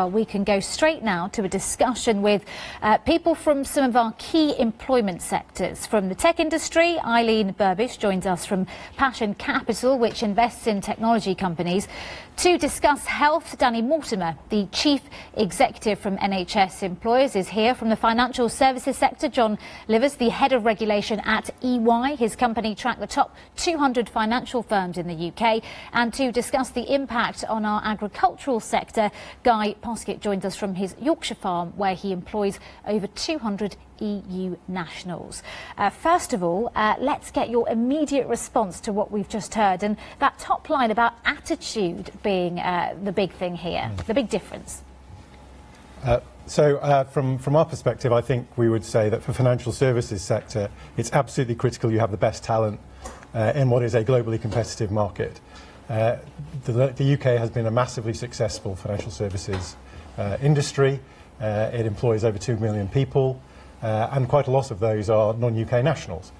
We can go straight now to a discussion with people from some of our key employment sectors. From the tech industry, Eileen Burbish joins us from Passion Capital, which invests in technology companies. To discuss health, Danny Mortimer, the Chief Executive from NHS Employers, is here. From the financial services sector, John Livers, the Head of Regulation at EY. His company tracked the top 200 financial firms in the UK. And to discuss the impact on our agricultural sector, Guy Poskett joins us from his Yorkshire farm, where he employs over 200 EU nationals. First of all, let's get your immediate response to what we've just heard, and that top line about attitude being the big thing here, the big difference. From our perspective, I think we would say that for financial services sector, it's absolutely critical you have the best talent in what is a globally competitive market. The UK has been a massively successful financial services industry. It employs over 2 million people, and quite a lot of those are non-UK nationals.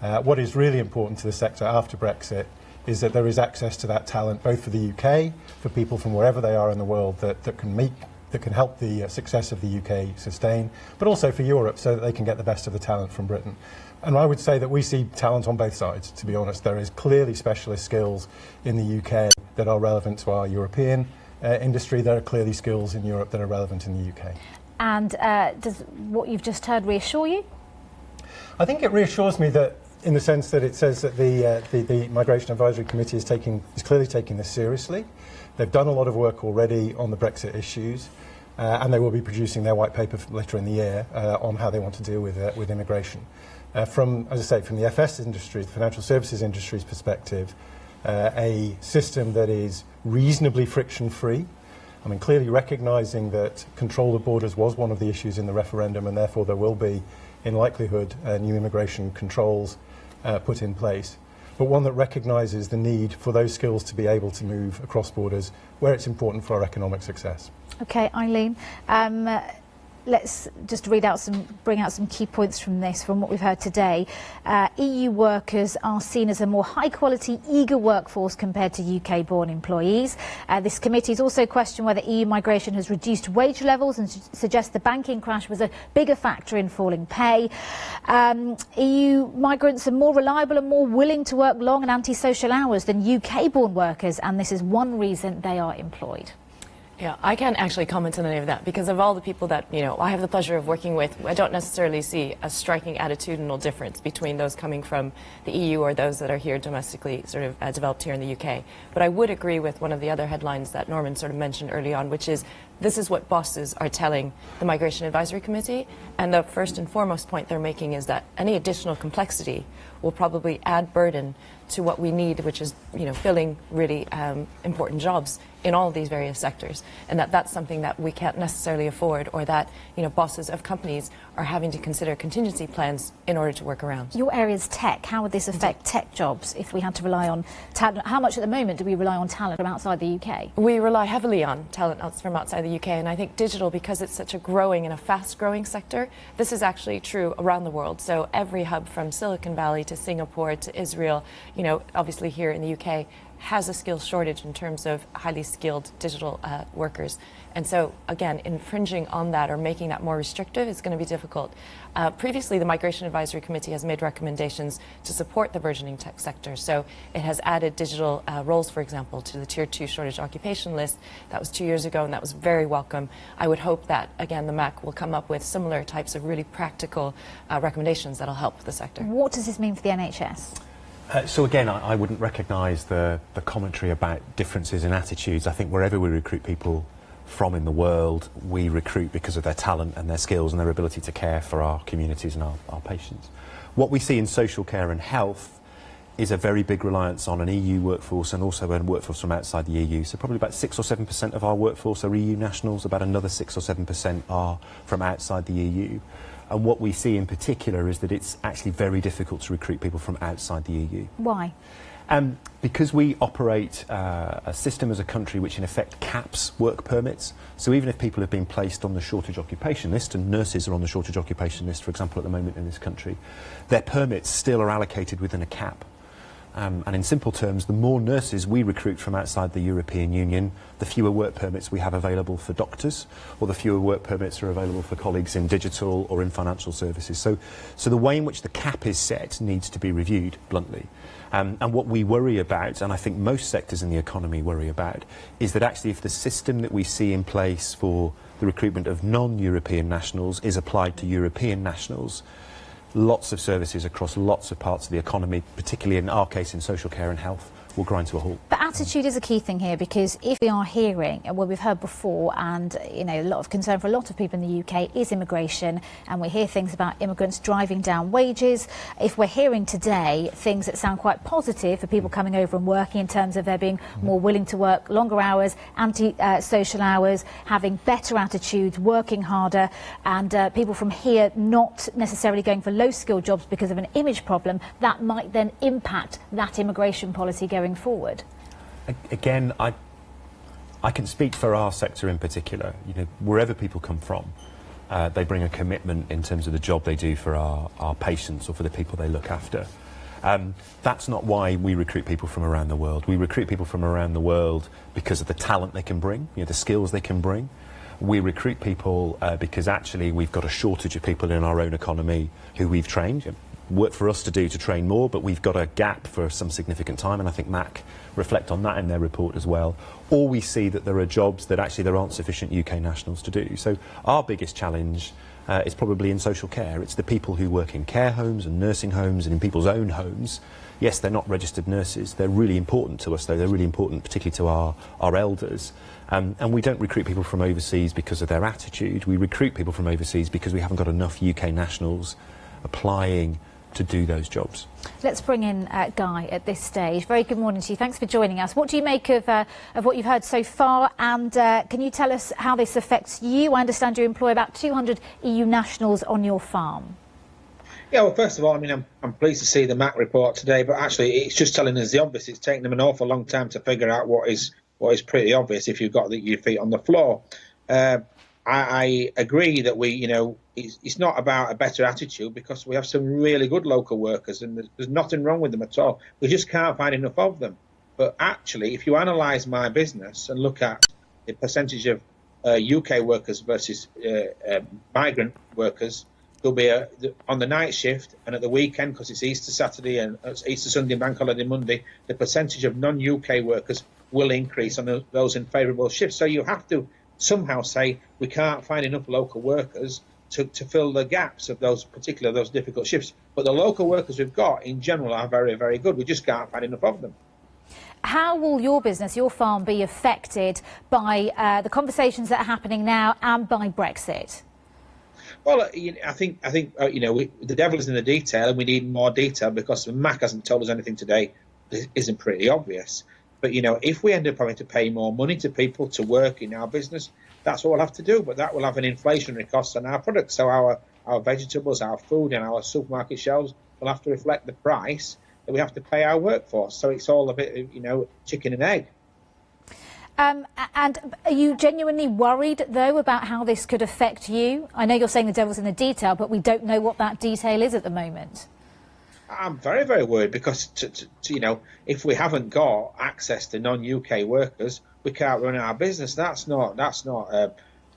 What is really important to the sector after Brexit is that there is access to that talent, both for the UK, for people from wherever they are in the world that can help the success of the UK sustain, but also for Europe so that they can get the best of the talent from Britain. And I would say that we see talent on both sides, to be honest. There is clearly specialist skills in the UK that are relevant to our European industry. There are clearly skills in Europe that are relevant in the UK. And does what you've just heard reassure you? I think it reassures me that, in the sense that it says that the Migration Advisory Committee is clearly taking this seriously. They've done a lot of work already on the Brexit issues, and they will be producing their white paper later in the year on how they want to deal with immigration. From the FS industry, the financial services industry's perspective, a system that is reasonably friction-free. I mean, clearly recognising that control of borders was one of the issues in the referendum, and therefore there will be, in likelihood, new immigration controls put in place. But one that recognises the need for those skills to be able to move across borders where it's important for our economic success. OK, Eileen, let's just bring out some key points from what we've heard today. EU workers are seen as a more high-quality, eager workforce compared to UK-born employees. This committee has also questioned whether EU migration has reduced wage levels and suggests the banking crash was a bigger factor in falling pay. EU migrants are more reliable and more willing to work long and antisocial hours than UK-born workers, and this is one reason they are employed. Yeah, I can't actually comment on any of that because of all the people that, I have the pleasure of working with. I don't necessarily see a striking attitudinal difference between those coming from the EU or those that are here domestically sort of developed here in the UK. But I would agree with one of the other headlines that Norman sort of mentioned early on, which is this is what bosses are telling the Migration Advisory Committee. And the first and foremost point they're making is that any additional complexity will probably add burden to what we need, which is, filling really important jobs in all of these various sectors, and that's something that we can't necessarily afford, or that bosses of companies are having to consider contingency plans in order to work around. Your area's tech. How would this affect tech jobs if we had to rely on talent? How much at the moment do we rely on talent from outside the UK? We rely heavily on talent from outside the UK, and I think digital, because it's such a growing and a fast-growing sector, this is actually true around the world. So every hub from Silicon Valley to Singapore to Israel, obviously here in the UK, has a skills shortage in terms of highly skilled digital workers. And so, again, infringing on that or making that more restrictive is going to be difficult. Previously, the Migration Advisory Committee has made recommendations to support the burgeoning tech sector. So it has added digital roles, for example, to the Tier 2 shortage occupation list. That was 2 years ago, and that was very welcome. I would hope that, again, the MAC will come up with similar types of really practical recommendations that will help the sector. What does this mean for the NHS? So again, I wouldn't recognise the commentary about differences in attitudes. I think wherever we recruit people from in the world, we recruit because of their talent and their skills and their ability to care for our communities and our patients. What we see in social care and health is a very big reliance on an EU workforce and also a workforce from outside the EU. So probably about 6 or 7% of our workforce are EU nationals, about another 6 or 7% are from outside the EU. And what we see in particular is that it's actually very difficult to recruit people from outside the EU. Why? Because we operate a system as a country which in effect caps work permits. So even if people have been placed on the shortage occupation list, and nurses are on the shortage occupation list, for example, at the moment in this country, their permits still are allocated within a cap. And in simple terms, the more nurses we recruit from outside the European Union, the fewer work permits we have available for doctors, or the fewer work permits are available for colleagues in digital or in financial services. So the way in which the cap is set needs to be reviewed, bluntly. And what we worry about, and I think most sectors in the economy worry about, is that actually if the system that we see in place for the recruitment of non-European nationals is applied to European nationals, lots of services across lots of parts of the economy, particularly in our case in social care and health, will grind to a halt. But attitude is a key thing here, because if we are hearing, and what we've heard before, and a lot of concern for a lot of people in the UK is immigration, and we hear things about immigrants driving down wages. If we're hearing today things that sound quite positive for people coming over and working, in terms of there being more willing to work longer hours, anti-social hours, having better attitudes, working harder, and people from here not necessarily going for low-skilled jobs because of an image problem, that might then impact that immigration policy going forward. Again, I can speak for our sector in particular. Wherever people come from, they bring a commitment in terms of the job they do for our patients or for the people they look after. That's not why we recruit people from around the world. We recruit people from around the world because of the talent they can bring, the skills they can bring. We recruit people because actually we've got a shortage of people in our own economy who we've trained. Work for us to do to train more, but we've got a gap for some significant time, and I think MAC reflect on that in their report as well. Or we see that there are jobs that actually there aren't sufficient UK nationals to do. So our biggest challenge is probably in social care. It's the people who work in care homes and nursing homes and in people's own homes. Yes, they're not registered nurses. They're really important to us, though. They're really important particularly to our elders. And we don't recruit people from overseas because of their attitude. We recruit people from overseas because we haven't got enough UK nationals applying to do those jobs. Let's bring in Guy at this stage. Very good morning to you. Thanks for joining us. What do you make of what you've heard so far, and can you tell us how this affects you? I understand you employ about 200 EU nationals on your farm. Yeah, well, first of all, I'm pleased to see the MAC report today, but actually it's just telling us the obvious. It's taken them an awful long time to figure out what is pretty obvious if you've got your feet on the floor. I agree that it's not about a better attitude, because we have some really good local workers and there's nothing wrong with them at all. We just can't find enough of them. But actually, if you analyse my business and look at the percentage of UK workers versus migrant workers, there'll be on the night shift and at the weekend, because it's Easter Saturday and Easter Sunday and Bank Holiday Monday, the percentage of non-UK workers will increase on those in favourable shifts. So you have to somehow say we can't find enough local workers to fill the gaps of those difficult shifts. But the local workers we've got in general are very, very good. We just can't find enough of them. How will your business, your farm, be affected by the conversations that are happening now and by Brexit? Well, I think the devil is in the detail, and we need more detail, because the MAC hasn't told us anything today that isn't pretty obvious. But, if we end up having to pay more money to people to work in our business, that's what we'll have to do. But that will have an inflationary cost on our products. So our vegetables, our food and our supermarket shelves will have to reflect the price that we have to pay our workforce. So it's all a bit, chicken and egg. And are you genuinely worried, though, about how this could affect you? I know you're saying the devil's in the detail, but we don't know what that detail is at the moment. I'm very, very worried, because, if we haven't got access to non-UK workers, we can't run our business. That's not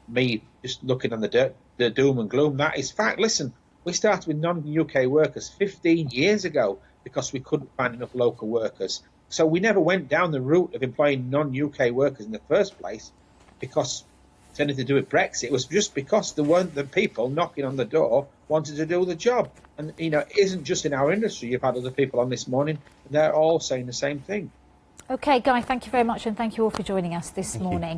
me just looking on the doom and gloom. That is fact. Listen, we started with non-UK workers 15 years ago because we couldn't find enough local workers. So we never went down the route of employing non-UK workers in the first place because it's anything to do with Brexit. It was just because there weren't the people knocking on the door wanted to do the job. And, it isn't just in our industry. You've had other people on this morning, and they're all saying the same thing. OK, Guy, thank you very much, and thank you all for joining us this morning.